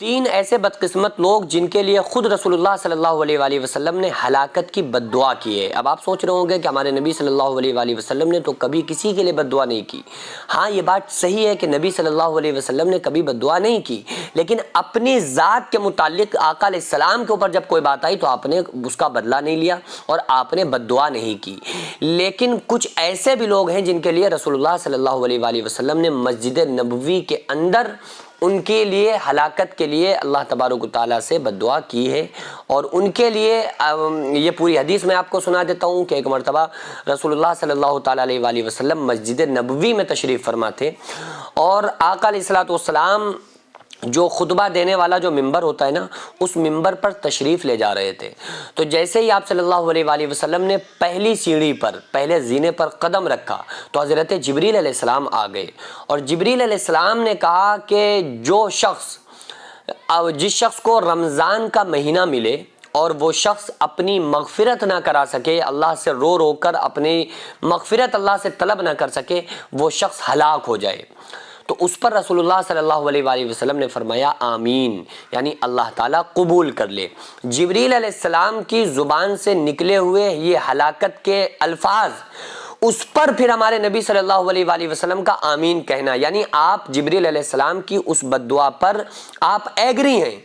تین ایسے بدقسمت لوگ جن کے لیے خود رسول اللہ صلی اللہ علیہ وآلہ وسلم نے ہلاکت کی بد دعا کی ہے۔ اب آپ سوچ رہے ہوں گے کہ ہمارے نبی صلی اللہ علیہ وآلہ وسلم نے تو کبھی کسی کے لیے بد دعا نہیں کی۔ ہاں، یہ بات صحیح ہے کہ نبی صلی اللہ علیہ وسلم نے کبھی بد دعا نہیں کی، لیکن اپنی ذات کے متعلق آقا علیہ السلام کے اوپر جب کوئی بات آئی تو آپ نے اس کا بدلہ نہیں لیا اور آپ نے بد دعا نہیں کی۔ لیکن کچھ ایسے بھی لوگ ہیں جن کے لیے رسول اللہ صلی اللہ علیہ وآلہ وسلم نے مسجد نبوی کے اندر ان کے لیے ہلاکت کے لیے اللہ تبارک و تعالیٰ سے بد دعا کی ہے، اور ان کے لیے یہ پوری حدیث میں آپ کو سنا دیتا ہوں کہ ایک مرتبہ رسول اللہ صلی اللہ تعالیٰ علیہ وآلہ وسلم مسجد نبوی میں تشریف فرما تھے، اور آقا علیہ الصلوۃ والسلام جو خطبہ دینے والا جو ممبر ہوتا ہے نا، اس ممبر پر تشریف لے جا رہے تھے۔ تو جیسے ہی آپ صلی اللہ علیہ وآلہ وسلم نے پہلی سیڑھی پر، پہلے زینے پر قدم رکھا تو حضرت جبریل علیہ السلام آ گئے، اور جبریل علیہ السلام نے کہا کہ جس شخص کو رمضان کا مہینہ ملے اور وہ شخص اپنی مغفرت نہ کرا سکے، اللہ سے رو رو کر اپنی مغفرت اللہ سے طلب نہ کر سکے، وہ شخص ہلاک ہو جائے۔ تو اس پر رسول اللہ صلی اللہ علیہ وآلہ وسلم نے فرمایا آمین، یعنی اللہ تعالیٰ قبول کر لے۔ جبریل علیہ السلام کی زبان سے نکلے ہوئے یہ ہلاکت کے الفاظ، اس پر پھر ہمارے نبی صلی اللہ علیہ وآلہ وسلم کا آمین کہنا، یعنی آپ جبریل علیہ السلام کی اس بد دعا پر آپ ایگری ہیں،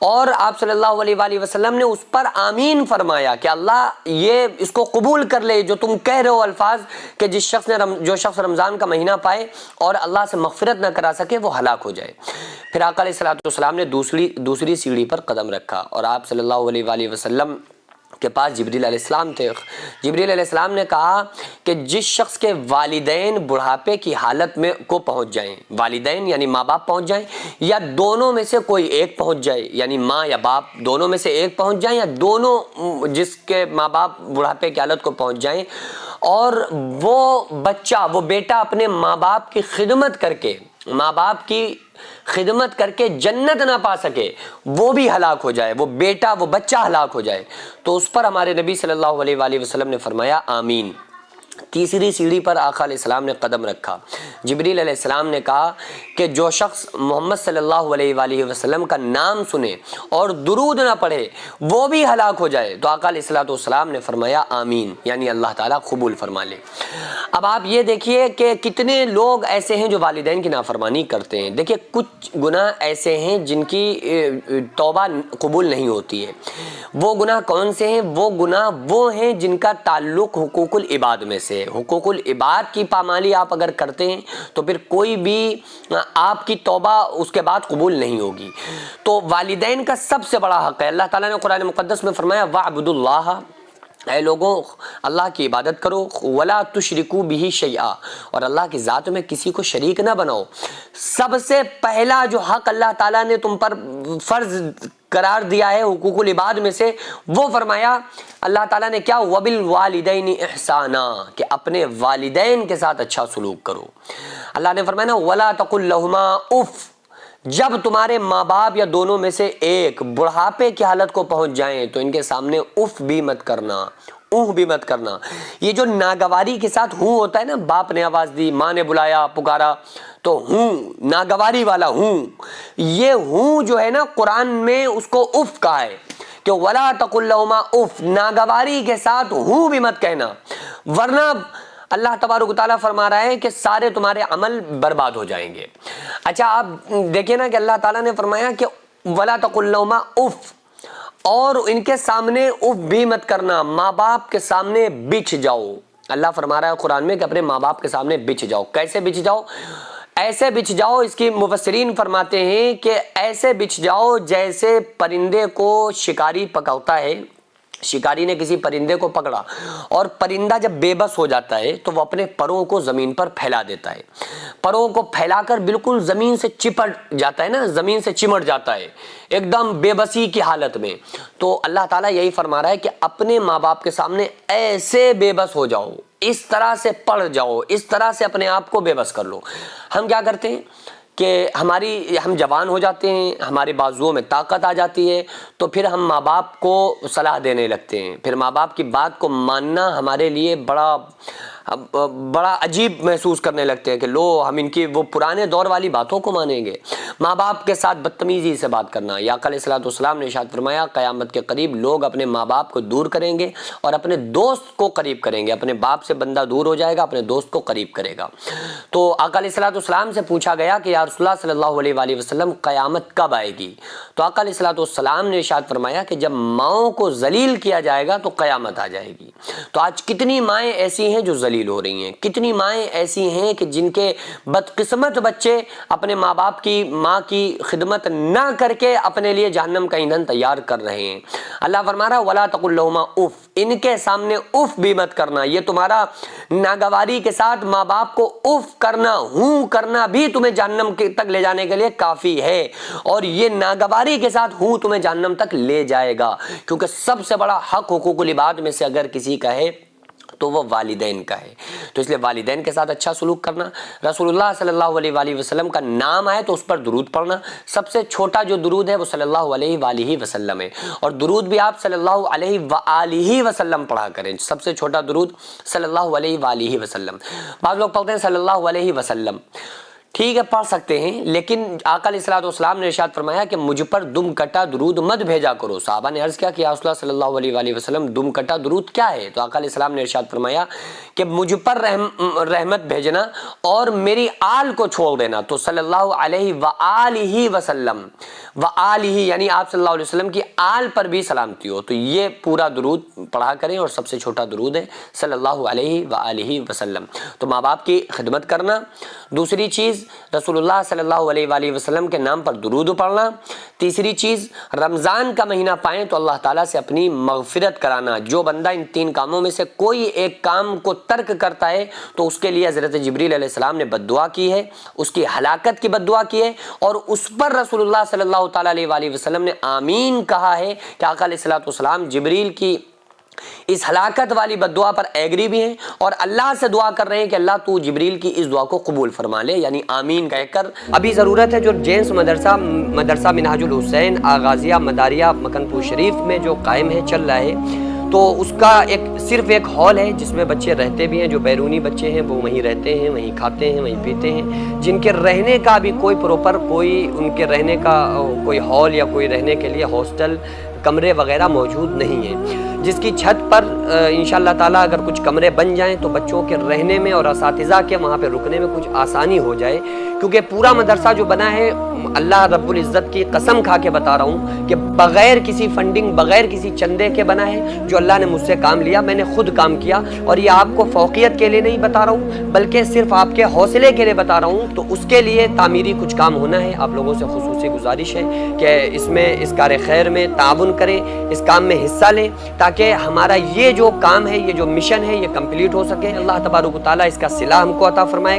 اور آپ صلی اللہ علیہ وآلہ وسلم نے اس پر آمین فرمایا کہ اللہ یہ اس کو قبول کر لے جو تم کہہ رہے ہو الفاظ، کہ جو شخص رمضان کا مہینہ پائے اور اللہ سے مغفرت نہ کرا سکے وہ ہلاک ہو جائے۔ پھر آقا علیہ الصلوۃ والسلام نے دوسری سیڑھی پر قدم رکھا، اور آپ صلی اللہ علیہ وآلہ وسلم کے پاس جبریل علیہ السلام تھے۔ جبریل علیہ السلام نے کہا کہ جس شخص کے والدین بڑھاپے کی حالت میں کو پہنچ جائیں، والدین یعنی ماں باپ پہنچ جائیں، یا دونوں میں سے کوئی ایک پہنچ جائے، یعنی ماں یا باپ دونوں میں سے ایک پہنچ جائیں، یا دونوں جس کے ماں باپ بڑھاپے کی حالت کو پہنچ جائیں، اور وہ بچہ، وہ بیٹا اپنے ماں باپ کی خدمت کر کے جنت نہ پا سکے، وہ بھی ہلاک ہو جائے، وہ بیٹا، وہ بچہ ہلاک ہو جائے، تو اس پر ہمارے نبی صلی اللہ علیہ وآلہ وسلم نے فرمایا آمین۔ تیسری سیڑھی پر آقا علیہ السلام نے قدم رکھا۔ جبریل علیہ السلام نے کہا کہ جو شخص محمد صلی اللہ علیہ وآلہ وسلم کا نام سنے اور درود نہ پڑھے وہ بھی ہلاک ہو جائے، تو آقا علیہ الصلوۃ والسلام نے فرمایا آمین، یعنی اللہ تعالیٰ قبول فرما لے۔ اب آپ یہ دیکھیے کہ کتنے لوگ ایسے ہیں جو والدین کی نافرمانی کرتے ہیں۔ دیکھیے کچھ گناہ ایسے ہیں جن کی توبہ قبول نہیں ہوتی ہے۔ وہ گناہ کون سے ہیں؟ وہ گناہ وہ ہیں جن کا تعلق حقوق العباد میں سے۔ حقوق العباد کی پامالی آپ اگر کرتے ہیں تو پھر کوئی بھی آپ کی توبہ اس کے بعد قبول نہیں ہوگی۔ تو والدین کا سب سے بڑا حق ہے۔ اللہ تعالیٰ نے قرآن مقدس میں فرمایا وَاعْبُدُوا اللَّهَ، اے لوگوں اللہ کی عبادت کرو، وَلَا تُشْرِكُوا بِهِ شَيْئًا، اور اللہ کی ذات میں کسی کو شریک نہ بناؤ۔ سب سے پہلا جو حق اللہ تعالیٰ نے تم پر فرض قرار دیا ہے حقوق العباد میں سے، وہ فرمایا اللہ تعالیٰ نے کیا؟ وَبِالْوَالِدَيْنِ إِحْسَانًا، کہ اپنے والدین کے ساتھ اچھا سلوک کرو۔ اللہ نے فرمایا نا وَلَا تَقُلْ لَهُمَا اُفْ، جب تمہارے ماں باپ یا دونوں میں سے ایک بڑھاپے کی حالت کو پہنچ جائیں تو ان کے سامنے اف بھی مت کرنا، اوہ بھی مت کرنا۔ یہ جو ناگواری کے ساتھ ہوں ہوتا ہے نا، باپ نے آواز دی، ماں نے بلایا، پکارا تو ہوں، ناگواری والا ہوں، یہ ہوں جو ہے نا قرآن میں اس کو اف کہا ہے کہ وَلَا تَقُلْ لَهُمَا اف، ناگواری کے ساتھ ہوں بھی مت کہنا، ورنہ اللہ تبارک و تعالیٰ فرما رہا ہے کہ سارے تمہارے عمل برباد ہو جائیں گے۔ اچھا آپ دیکھیں نا کہ اللہ تعالیٰ نے فرمایا کہ وَلَا تَقُلْ لَهُمَا اُف، اور ان کے سامنے اف بھی مت کرنا، ماں باپ کے سامنے بچ جاؤ۔ اللہ فرما رہا ہے قرآن میں کہ اپنے ماں باپ کے سامنے بچ جاؤ۔ کیسے بچ جاؤ؟ ایسے بچ جاؤ، اس کی مفسرین فرماتے ہیں کہ ایسے بچ جاؤ جیسے پرندے کو شکاری پکڑتا ہے، شکاری نے کسی پرندے کو پکڑا اور پرندہ جب بے بس ہو جاتا ہے تو وہ اپنے پروں کو زمین پر پھیلا دیتا ہے، پروں کو پھیلا کر بالکل زمین سے چپٹ جاتا ہے نا، زمین سے چمٹ جاتا ہے ایک دم بے بسی کی حالت میں۔ تو اللہ تعالیٰ یہی فرما رہا ہے کہ اپنے ماں باپ کے سامنے ایسے بے بس ہو جاؤ، اس طرح سے پڑ جاؤ، اس طرح سے اپنے آپ کو بے بس کر لو۔ ہم کیا کرتے ہیں کہ ہم جوان ہو جاتے ہیں، ہمارے بازوؤں میں طاقت آ جاتی ہے، تو پھر ہم ماں باپ کو صلاح دینے لگتے ہیں، پھر ماں باپ کی بات کو ماننا ہمارے لیے بڑا بڑا عجیب محسوس کرنے لگتے ہیں کہ لو ہم ان کی وہ پرانے دور والی باتوں کو مانیں گے. ماں باپ کے ساتھ بدتمیزی سے بات کرنا. یا آقا علیہ الصلوۃ والسلام نے ارشاد فرمایا قیامت کے قریب لوگ اپنے ماں باپ کو دور کریں گے اور اپنے دوست کو قریب کریں گے. اپنے باپ سے بندہ دور ہو جائے گا, اپنے دوست کو قریب کرے گا. تو آقا علیہ الصلوۃ والسلام سے پوچھا گیا کہ یا رسول اللہ صلی اللہ علیہ وآلہ وسلم قیامت کب آئے گی؟ تو آقا علیہ الصلوۃ والسلام نے ارشاد فرمایا کہ جب ماؤں کو ذلیل کیا جائے گا تو قیامت آ جائے گی. تو آج کتنی مائیں ایسی ہیں جو ذلیل ہو رہی ہیں, کتنی مائیں ایسی ہیں کہ جن کے بدقسمت بچے اپنے ماں باپ کی ماں کی خدمت نہ کر کے اپنے لیے جہنم کا ایندھن تیار کر رہے ہیں. اللہ فرما رہا وَلَا تَقُلْ لَهُمَا اف, ان کے سامنے اف بھی مت کرنا. یہ تمہارا ناگواری کے ساتھ ماں باپ کو اف کرنا, ہوں کرنا بھی تمہیں جہنم تک لے جانے کے لیے کافی ہے, اور یہ ناگواری کے ساتھ ہوں تمہیں جہنم تک لے جائے گا. کیونکہ سب سے بڑا حق حقوق العباد میں سے اگر کسی کا ہے تو وہ والدین کا ہے. تو اس لیے والدین کے ساتھ اچھا سلوک کرنا. رسول اللہ صلی اللہ علیہ وآلہ وسلم کا نام آئے تو اس پر درود پڑھنا. سب سے چھوٹا جو درود ہے وہ صلی اللہ علیہ وآلہ وسلم ہے, اور درود بھی آپ صلی اللہ علیہ وآلہ وسلم پڑھا کریں. سب سے چھوٹا درود صلی اللہ علیہ وآلہ وسلم. بعض لوگ پڑھتے ہیں صلی اللہ علیہ وسلم, ٹھیک ہے پڑھ سکتے ہیں, لیکن آقا علیہ الصلوۃ والسلام نے ارشاد فرمایا کہ مجھ پر دم کٹا درود مت بھیجا کرو. صحابہ نے عرض کیا کہ یا رسول اللہ صلی اللہ علیہ وآلہ وسلم دم کٹا درود کیا ہے؟ تو آقا علیہ السلام نے ارشاد فرمایا کہ مجھ پر رحمت بھیجنا اور میری آل کو چھوڑ دینا. تو صلی اللہ علیہ وآلہ وسلم, وآلہ یعنی آپ صلی اللہ علیہ وسلم کی آل پر بھی سلامتی ہو. تو یہ پورا درود پڑھا کریں, اور سب سے چھوٹا درود ہے صلی اللہ علیہ وآلہ وسلم. تو ماں باپ کی خدمت کرنا. دوسری چیز رسول اللہ صلی اللہ علیہ وآلہ وسلم کے نام پر درود پڑھنا. تیسری چیز رمضان کا مہینہ پائیں تو اللہ تعالیٰ سے اپنی مغفرت کرانا. جو بندہ ان تین کاموں میں سے کوئی ایک کام کو ترک کرتا ہے تو اس کے لیے حضرت جبریل علیہ السلام نے بد دعا کی ہے, اس کی ہلاکت کی بد دعا کی ہے, اور اس پر رسول اللہ صلی اللہ تعالیٰ علیہ وآلہ وسلم نے آمین کہا ہے کہ آقا علیہ الصلوۃ والسلام جبریل کی اس ہلاکت والی بد دعا پر ایگری بھی ہیں, اور اللہ سے دعا کر رہے ہیں کہ اللہ تو جبریل کی اس دعا کو قبول فرما لے, یعنی آمین کہہ کر. ابھی ضرورت ہے جو جینس مدرسہ منہاج الحسین آغازیہ مداریہ مکن پور شریف میں جو قائم ہے, چل رہا ہے, تو اس کا صرف ایک ہال ہے جس میں بچے رہتے بھی ہیں. جو بیرونی بچے ہیں وہ وہیں رہتے ہیں, وہیں کھاتے ہیں, وہیں پیتے ہیں. جن کے رہنے کا بھی کوئی پروپر کوئی ان کے رہنے کا کوئی ہال یا کوئی رہنے کے لیے ہاسٹل کمرے وغیرہ موجود نہیں ہیں, جس کی چھت پر انشاءاللہ تعالیٰ اگر کچھ کمرے بن جائیں تو بچوں کے رہنے میں اور اساتذہ کے وہاں پہ رکنے میں کچھ آسانی ہو جائے. کیونکہ پورا مدرسہ جو بنا ہے اللہ رب العزت کی قسم کھا کے بتا رہا ہوں کہ بغیر کسی فنڈنگ بغیر کسی چندے کے بنا ہے, جو اللہ نے مجھ سے کام لیا, میں نے خود کام کیا, اور یہ آپ کو فوقیت کے لیے نہیں بتا رہا ہوں بلکہ صرف آپ کے حوصلے کے لیے بتا رہا ہوں. تو اس کے لیے تعمیری کچھ کام ہونا ہے. آپ لوگوں سے خصوصی گزارش ہے کہ اس میں اس کار خیر میں تعاون کریں, اس کام میں حصہ لیں, تاکہ ہمارا یہ جو کام ہے, یہ جو مشن ہے, یہ کمپلیٹ ہو سکے. اللہ تبارک و تعالیٰ اس کا صلہ ہم کو عطا فرمائے.